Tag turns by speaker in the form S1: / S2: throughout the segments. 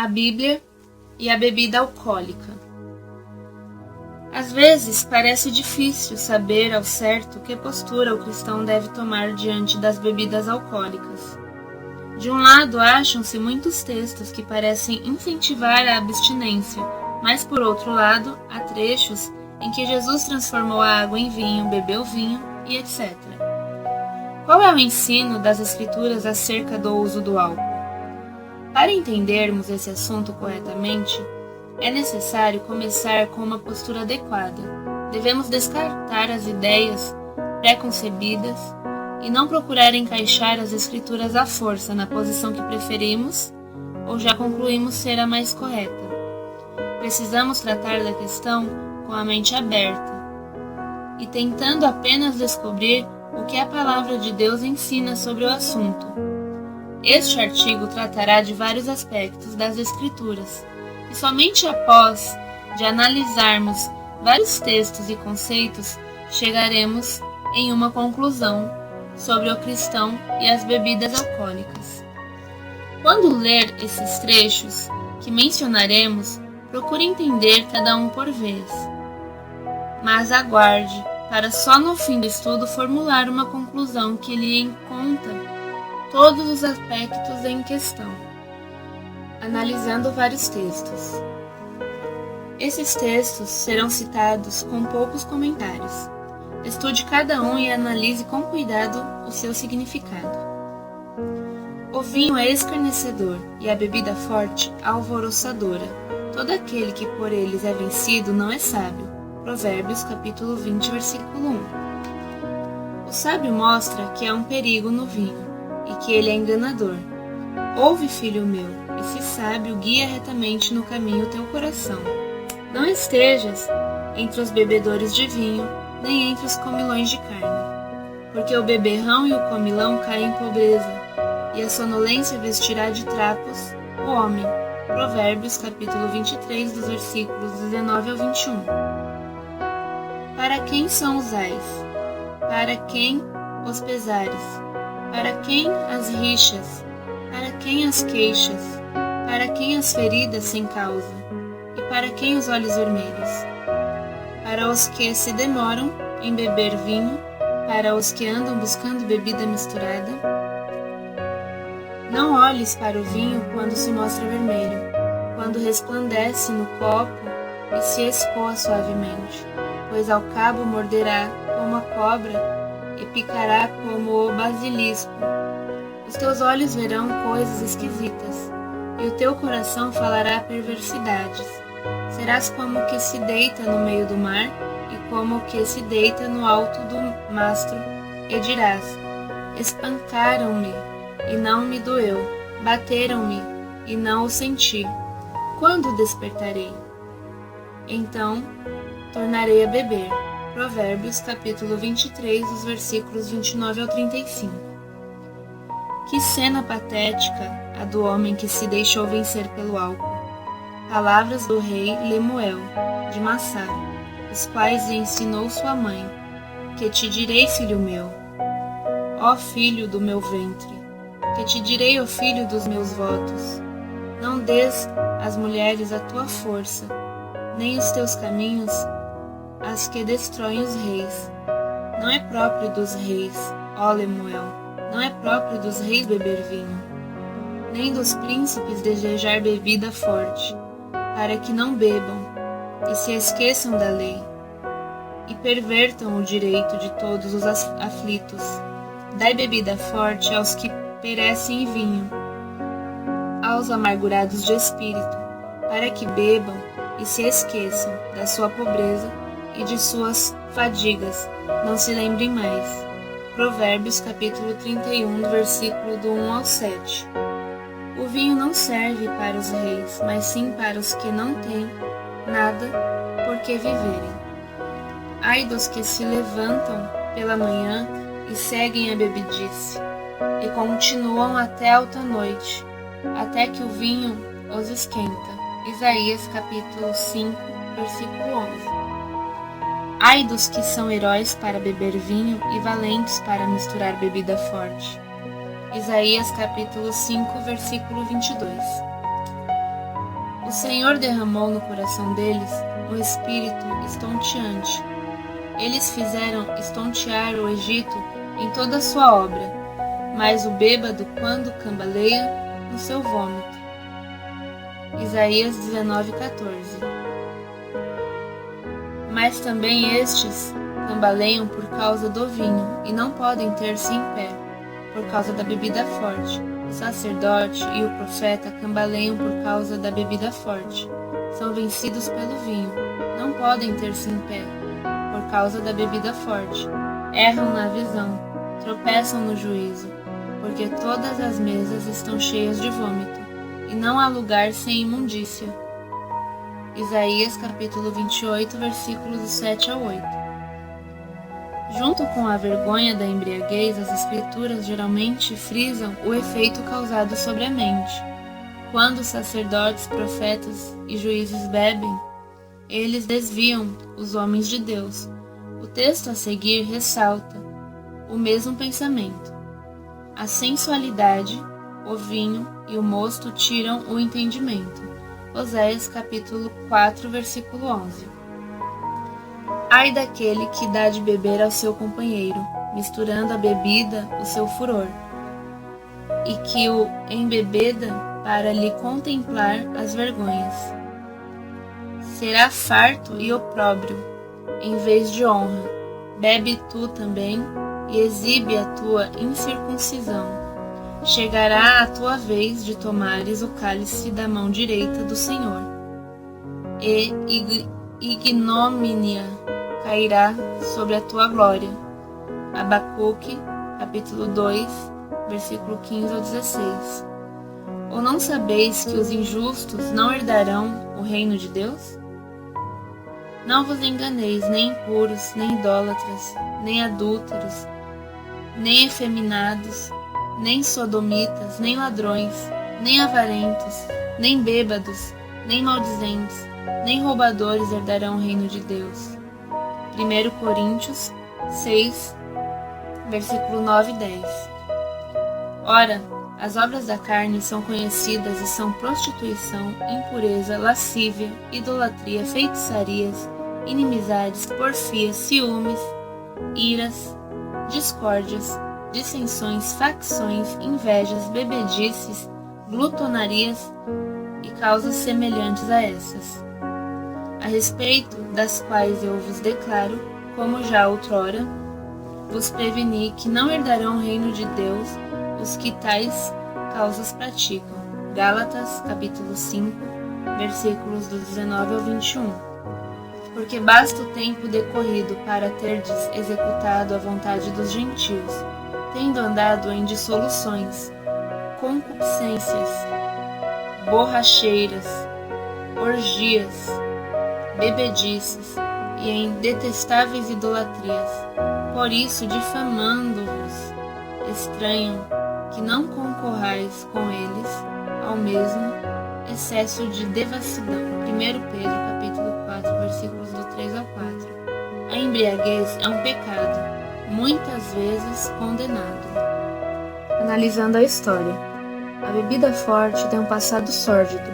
S1: a Bíblia e a bebida alcoólica. Às vezes parece difícil saber ao certo que postura o cristão deve tomar diante das bebidas alcoólicas. De um lado, acham-se muitos textos que parecem incentivar a abstinência, mas por outro lado, há trechos em que Jesus transformou a água em vinho, bebeu vinho e etc. Qual é o ensino das Escrituras acerca do uso do álcool? Para entendermos esse assunto corretamente, é necessário começar com uma postura adequada. Devemos descartar as ideias pré-concebidas e não procurar encaixar as Escrituras à força na posição que preferimos ou já concluímos ser a mais correta. Precisamos tratar da questão com a mente aberta e tentando apenas descobrir o que a Palavra de Deus ensina sobre o assunto. Este artigo tratará de vários aspectos das Escrituras, e somente após de analisarmos vários textos e conceitos, chegaremos em uma conclusão sobre o cristão e as bebidas alcoólicas. Quando ler esses trechos que mencionaremos, procure entender cada um por vez, mas aguarde para só no fim do estudo formular uma conclusão que lhe em conta todos os aspectos em questão, analisando vários textos. Esses textos serão citados com poucos comentários. Estude cada um e analise com cuidado o seu significado. O vinho é escarnecedor e a bebida forte alvoroçadora. Todo aquele que por eles é vencido não é sábio. Provérbios capítulo 20, versículo 1. O sábio mostra que há um perigo no vinho e que ele é enganador. Ouve, filho meu, e se sábio, guia retamente no caminho o teu coração. Não estejas entre os bebedores de vinho, nem entre os comilões de carne, porque o beberrão e o comilão caem em pobreza, e a sonolência vestirá de trapos o homem. Provérbios capítulo 23, dos versículos 19 ao 21. Para quem são os ais? Para quem os pesares? Para quem as rixas? Para quem as queixas? Para quem as feridas sem causa? E para quem os olhos vermelhos? Para os que se demoram em beber vinho? Para os que andam buscando bebida misturada? Não olhes para o vinho quando se mostra vermelho, quando resplandece no copo e se escoa suavemente, pois ao cabo morderá como a cobra e picará como o basilisco. Os teus olhos verão coisas esquisitas, e o teu coração falará perversidades. Serás como o que se deita no meio do mar, e como o que se deita no alto do mastro, e dirás: espancaram-me, e não me doeu, bateram-me, e não o senti. Quando despertarei? Então tornarei a beber. Provérbios capítulo 23, dos versículos 29 ao 35. Que cena patética a do homem que se deixou vencer pelo álcool. Palavras do rei Lemuel, de Massá, os quais lhe ensinou sua mãe: que te direi, filho meu, ó filho do meu ventre, que te direi, ó filho dos meus votos. Não des às mulheres a tua força, nem os teus caminhos as que destroem os reis. Não é próprio dos reis, ó Lemuel, não é próprio dos reis beber vinho, nem dos príncipes desejar bebida forte, para que não bebam e se esqueçam da lei, e pervertam o direito de todos os aflitos. Dai bebida forte aos que perecem em vinho, aos amargurados de espírito, para que bebam e se esqueçam da sua pobreza e de suas fadigas, não se lembrem mais. Provérbios capítulo 31, versículo do 1 ao 7. O vinho não serve para os reis, mas sim para os que não têm nada por que viverem. Ai dos que se levantam pela manhã e seguem a bebedice, e continuam até alta noite, até que o vinho os esquenta. Isaías capítulo 5, versículo 11. Ai dos que são heróis para beber vinho e valentes para misturar bebida forte. Isaías capítulo 5, versículo 22. O Senhor derramou no coração deles um espírito estonteante. Eles fizeram estontear o Egito em toda a sua obra, mas o bêbado, quando cambaleia, no seu vômito. Isaías 19:14. Mas também estes cambaleiam por causa do vinho, e não podem ter-se em pé, por causa da bebida forte. O sacerdote e o profeta cambaleiam por causa da bebida forte. São vencidos pelo vinho, não podem ter-se em pé, por causa da bebida forte. Erram na visão, tropeçam no juízo, porque todas as mesas estão cheias de vômito, e não há lugar sem imundícia. Isaías capítulo 28, versículos 7 a 8. Junto com a vergonha da embriaguez, as escrituras geralmente frisam o efeito causado sobre a mente. Quando sacerdotes, profetas e juízes bebem, eles desviam os homens de Deus. O texto a seguir ressalta o mesmo pensamento. A sensualidade, o vinho e o mosto tiram o entendimento. Oséias capítulo 4, versículo 11. Ai daquele que dá de beber ao seu companheiro, misturando a bebida o seu furor, e que o embebeda para lhe contemplar as vergonhas. Será farto e opróbrio, em vez de honra. Bebe tu também, e exibe a tua incircuncisão. Chegará a tua vez de tomares o cálice da mão direita do Senhor, e ignomínia cairá sobre a tua glória. Abacuque, capítulo 2, versículo 15 ao 16. Ou não sabeis que os injustos não herdarão o reino de Deus? Não vos enganeis, nem impuros, nem idólatras, nem adúlteros, nem efeminados, nem sodomitas, nem ladrões, nem avarentos, nem bêbados, nem maldizentes, nem roubadores herdarão o reino de Deus. 1 Coríntios 6, versículo 9 e 10. Ora, as obras da carne são conhecidas e são prostituição, impureza, lascívia, idolatria, feitiçarias, inimizades, porfias, ciúmes, iras, discórdias, dissensões, facções, invejas, bebedices, glutonarias e causas semelhantes a essas, a respeito das quais eu vos declaro, como já outrora vos preveni, que não herdarão o reino de Deus os que tais causas praticam. Gálatas, capítulo 5, versículos do 19 ao 21. Porque basta o tempo decorrido para terdes executado a vontade dos gentios, tendo andado em dissoluções, concupiscências, borracheiras, orgias, bebedices e em detestáveis idolatrias. Por isso, difamando-vos, estranham que não concorrais com eles ao mesmo excesso de devassidão. 1 Pedro capítulo 4, versículos do 3 ao 4. A embriaguez é um pecado, muitas vezes condenado. Analisando a história, a bebida forte tem um passado sórdido.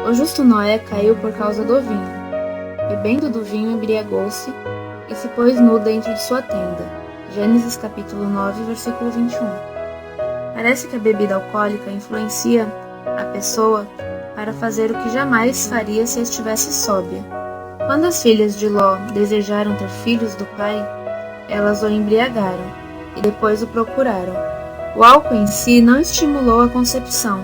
S1: O justo Noé caiu por causa do vinho. Bebendo do vinho, embriagou-se e se pôs nu dentro de sua tenda. Gênesis capítulo 9, versículo 21. Parece que a bebida alcoólica influencia a pessoa para fazer o que jamais faria se estivesse sóbria. Quando as filhas de Ló desejaram ter filhos do pai, elas o embriagaram e depois o procuraram. O álcool em si não estimulou a concepção,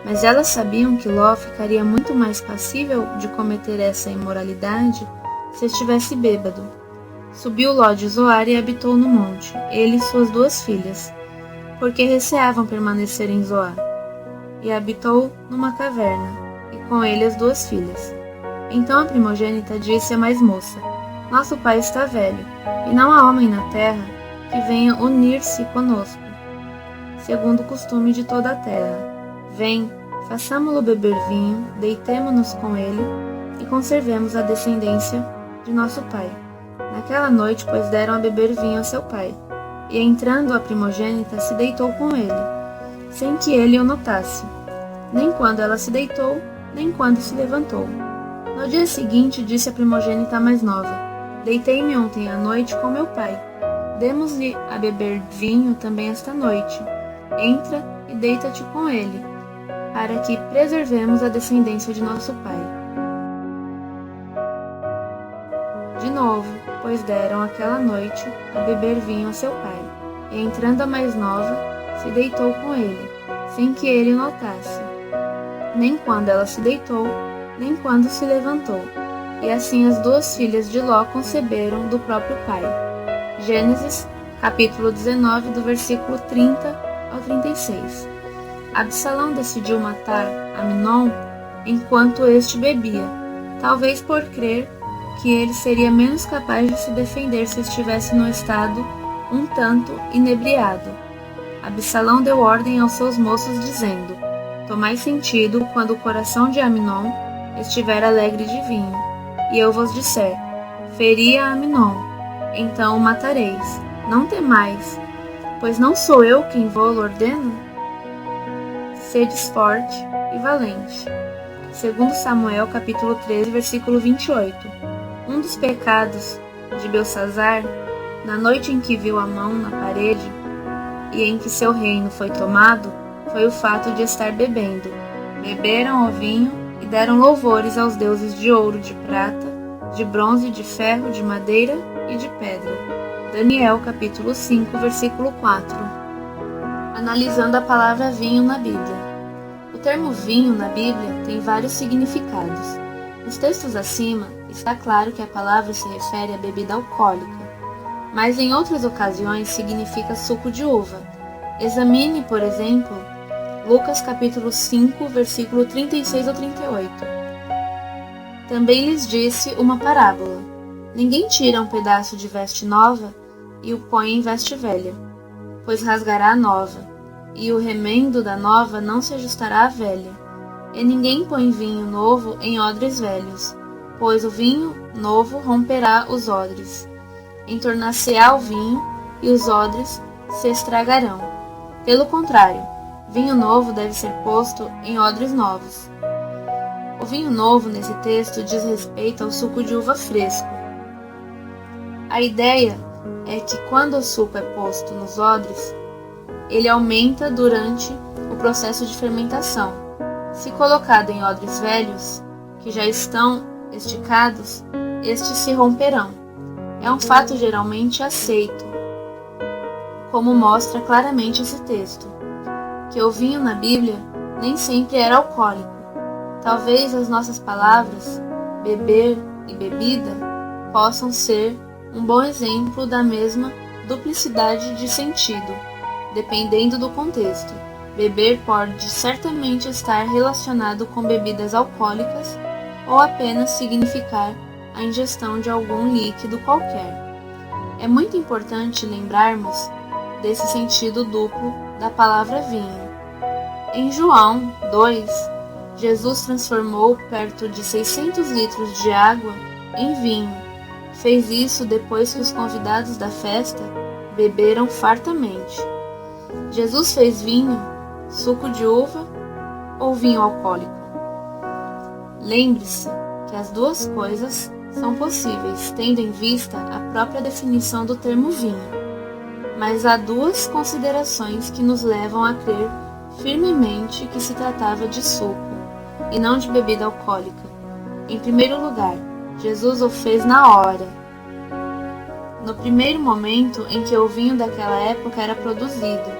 S1: mas elas sabiam que Ló ficaria muito mais passível de cometer essa imoralidade se estivesse bêbado. Subiu Ló de Zoar e habitou no monte, ele e suas 2 filhas, porque receavam permanecer em Zoar. E habitou numa caverna, e com ele as 2 filhas. Então a primogênita disse à mais moça: Nosso pai está velho, e não há homem na terra que venha unir-se conosco, segundo o costume de toda a terra. Vem, façamo-lo beber vinho, deitemo-nos com ele, e conservemos a descendência de nosso pai. Naquela noite, pois, deram a beber vinho a seu pai, e entrando a primogênita se deitou com ele, sem que ele o notasse, nem quando ela se deitou, nem quando se levantou. No dia seguinte, disse a primogênita mais nova: Deitei-me ontem à noite com meu pai. Demos-lhe a beber vinho também esta noite. Entra e deita-te com ele, para que preservemos a descendência de nosso pai. De novo, pois deram aquela noite a beber vinho a seu pai, e entrando a mais nova, se deitou com ele, sem que ele notasse, nem quando ela se deitou, nem quando se levantou. E assim as duas filhas de Ló conceberam do próprio pai. Gênesis, capítulo 19, do versículo 30 ao 36. Absalão decidiu matar Amnon enquanto este bebia, talvez por crer que ele seria menos capaz de se defender se estivesse no estado um tanto inebriado. Absalão deu ordem aos seus moços, dizendo: Tomai sentido quando o coração de Amnon estiver alegre de vinho, e eu vos disser: feri a Amnon, então o matareis. Não temais, pois não sou eu quem vou-lo ordeno? Sedes forte e valente. 2 Samuel capítulo 13, versículo 28. Um dos pecados de Belsazar, na noite em que viu a mão na parede e em que seu reino foi tomado, foi o fato de estar bebendo. Beberam o vinho e deram louvores aos deuses de ouro, de prata, de bronze, de ferro, de madeira e de pedra. Daniel capítulo 5, versículo 4. Analisando a palavra vinho na Bíblia. O termo vinho na Bíblia tem vários significados. Nos textos acima, está claro que a palavra se refere à bebida alcoólica, mas em outras ocasiões significa suco de uva. Examine, por exemplo, Lucas capítulo 5, versículo 36 ao 38. Também lhes disse uma parábola: Ninguém tira um pedaço de veste nova e o põe em veste velha, pois rasgará a nova, e o remendo da nova não se ajustará à velha. E ninguém põe vinho novo em odres velhos, pois o vinho novo romperá os odres, entornar-se-á o vinho, e os odres se estragarão. Pelo contrário, vinho novo deve ser posto em odres novos. O vinho novo nesse texto diz respeito ao suco de uva fresco. A ideia é que quando o suco é posto nos odres, ele aumenta durante o processo de fermentação. Se colocado em odres velhos, que já estão esticados, estes se romperão. É um fato geralmente aceito, como mostra claramente esse texto, que o vinho na Bíblia nem sempre era alcoólico. Talvez as nossas palavras, beber e bebida, possam ser um bom exemplo da mesma duplicidade de sentido, dependendo do contexto. Beber pode certamente estar relacionado com bebidas alcoólicas ou apenas significar a ingestão de algum líquido qualquer. É muito importante lembrarmos desse sentido duplo da palavra vinho. Em João 2, Jesus transformou perto de 600 litros de água em vinho. Fez isso depois que os convidados da festa beberam fartamente. Jesus fez vinho, suco de uva ou vinho alcoólico? Lembre-se que as duas coisas são possíveis, tendo em vista a própria definição do termo vinho. Mas há duas considerações que nos levam a crer firmemente que se tratava de suco, e não de bebida alcoólica. Em primeiro lugar, Jesus o fez na hora. No primeiro momento em que o vinho daquela época era produzido,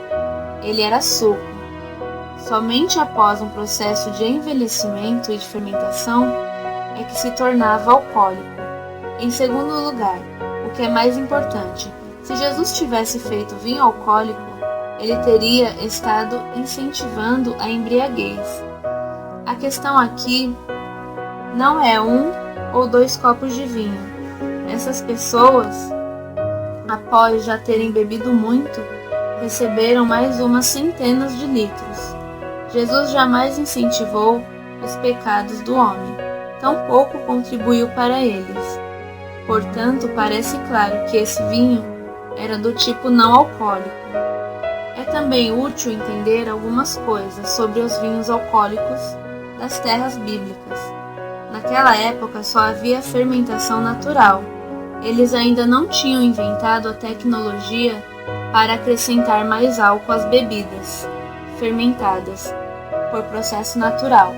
S1: ele era suco. Somente após um processo de envelhecimento e de fermentação é que se tornava alcoólico. Em segundo lugar, o que é mais importante, se Jesus tivesse feito vinho alcoólico, ele teria estado incentivando a embriaguez. A questão aqui não é 1 ou 2 copos de vinho. Essas pessoas, após já terem bebido muito, receberam mais umas centenas de litros. Jesus jamais incentivou os pecados do homem, tampouco contribuiu para eles. Portanto, parece claro que esse vinho era do tipo não alcoólico. É também útil entender algumas coisas sobre os vinhos alcoólicos das terras bíblicas. Naquela época só havia fermentação natural. Eles ainda não tinham inventado a tecnologia para acrescentar mais álcool às bebidas fermentadas por processo natural.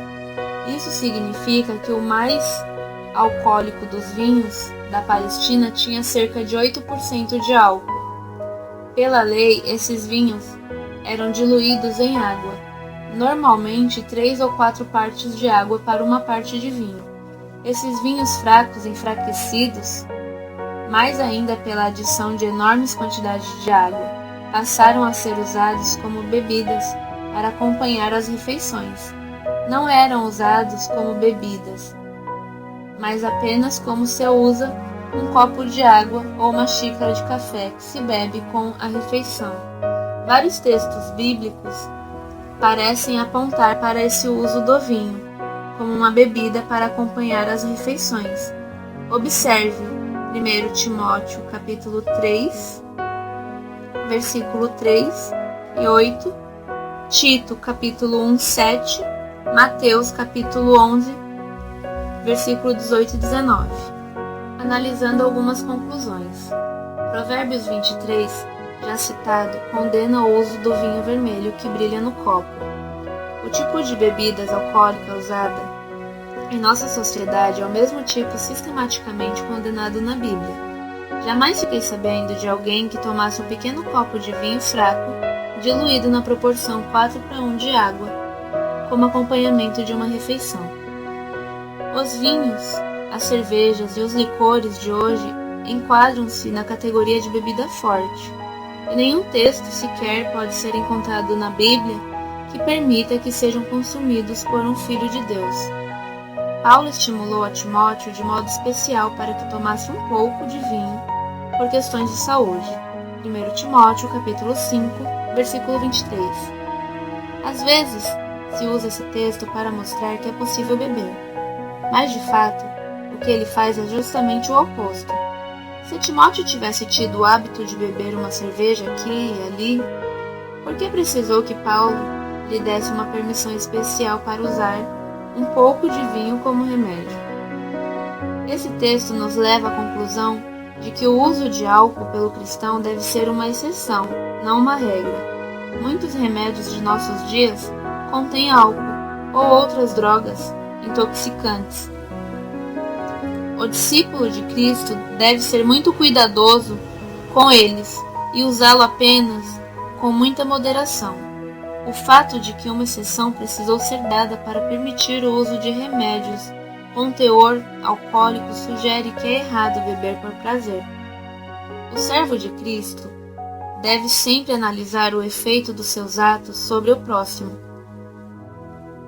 S1: Isso significa que o mais alcoólico dos vinhos da Palestina tinha cerca de 8% de álcool. Pela lei, esses vinhos eram diluídos em água, normalmente 3 ou 4 partes de água para uma parte de vinho. Esses vinhos fracos, enfraquecidos, mais ainda pela adição de enormes quantidades de água, passaram a ser usados como bebidas para acompanhar as refeições. Não eram usados como bebidas, mas apenas como se usa um copo de água ou uma xícara de café que se bebe com a refeição. Vários textos bíblicos parecem apontar para esse uso do vinho como uma bebida para acompanhar as refeições. Observe 1 Timóteo capítulo 3, versículo 3 e 8, Tito capítulo 1, 7, Mateus capítulo 11, versículo 18 e 19. Analisando algumas conclusões. Provérbios 23, já citado, condena o uso do vinho vermelho que brilha no copo. O tipo de bebidas alcoólica usada em nossa sociedade é o mesmo tipo sistematicamente condenado na Bíblia. Jamais fiquei sabendo de alguém que tomasse um pequeno copo de vinho fraco, diluído na proporção 4:1 de água, como acompanhamento de uma refeição. Os vinhos, as cervejas e os licores de hoje enquadram-se na categoria de bebida forte, e nenhum texto sequer pode ser encontrado na Bíblia que permita que sejam consumidos por um filho de Deus. Paulo estimulou a Timóteo de modo especial para que tomasse um pouco de vinho por questões de saúde. 1 Timóteo capítulo 5, versículo 23. Às vezes, se usa esse texto para mostrar que é possível beber, mas de fato, o que ele faz é justamente o oposto. Se Timóteo tivesse tido o hábito de beber uma cerveja aqui e ali, por que precisou que Paulo lhe desse uma permissão especial para usar um pouco de vinho como remédio? Esse texto nos leva à conclusão de que o uso de álcool pelo cristão deve ser uma exceção, não uma regra. Muitos remédios de nossos dias contêm álcool ou outras drogas intoxicantes. O discípulo de Cristo deve ser muito cuidadoso com eles e usá-lo apenas com muita moderação. O fato de que uma exceção precisou ser dada para permitir o uso de remédios com teor alcoólico sugere que é errado beber por prazer. O servo de Cristo deve sempre analisar o efeito dos seus atos sobre o próximo.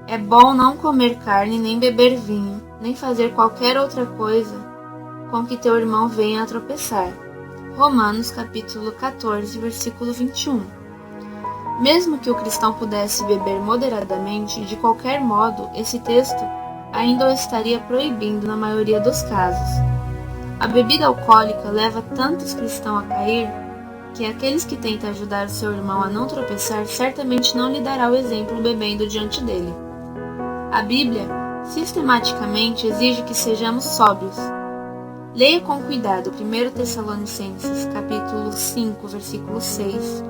S1: É bom não comer carne, nem beber vinho, nem fazer qualquer outra coisa com que teu irmão venha a tropeçar. Romanos capítulo 14, versículo 21. Mesmo que o cristão pudesse beber moderadamente, de qualquer modo, esse texto ainda o estaria proibindo na maioria dos casos. A bebida alcoólica leva tantos cristãos a cair que aqueles que tentam ajudar o seu irmão a não tropeçar certamente não lhe dará o exemplo bebendo diante dele. A Bíblia sistematicamente exige que sejamos sóbrios. Leia com cuidado 1 Tessalonicenses capítulo 5, versículo 6,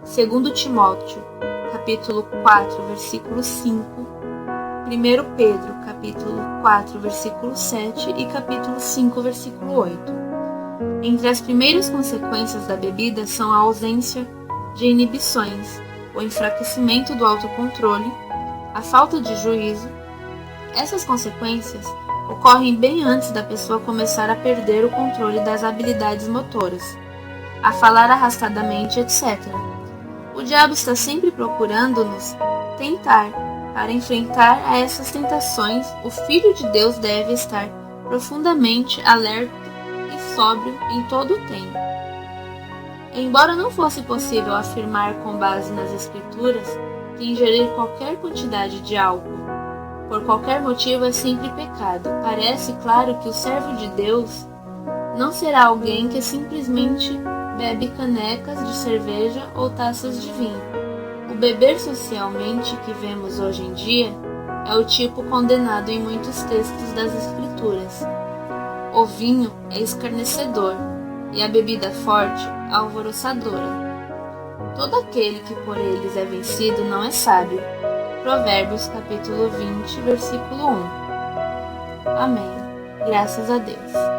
S1: 2 Timóteo capítulo 4, versículo 5, 1 Pedro capítulo 4, versículo 7 e capítulo 5, versículo 8. Entre as primeiras consequências da bebida são a ausência de inibições, o enfraquecimento do autocontrole, a falta de juízo. Essas consequências ocorrem bem antes da pessoa começar a perder o controle das habilidades motoras, a falar arrastadamente, etc. O diabo está sempre procurando-nos tentar. Para enfrentar a essas tentações, o Filho de Deus deve estar profundamente alerta e sóbrio em todo o tempo. Embora não fosse possível afirmar com base nas Escrituras que ingerir qualquer quantidade de álcool por qualquer motivo é sempre pecado, parece claro que o servo de Deus não será alguém que simplesmente bebe canecas de cerveja ou taças de vinho. O beber socialmente que vemos hoje em dia é o tipo condenado em muitos textos das Escrituras. O vinho é escarnecedor e a bebida forte alvoroçadora. Todo aquele que por eles é vencido não é sábio. Provérbios capítulo 20, versículo 1. Amém. Graças a Deus.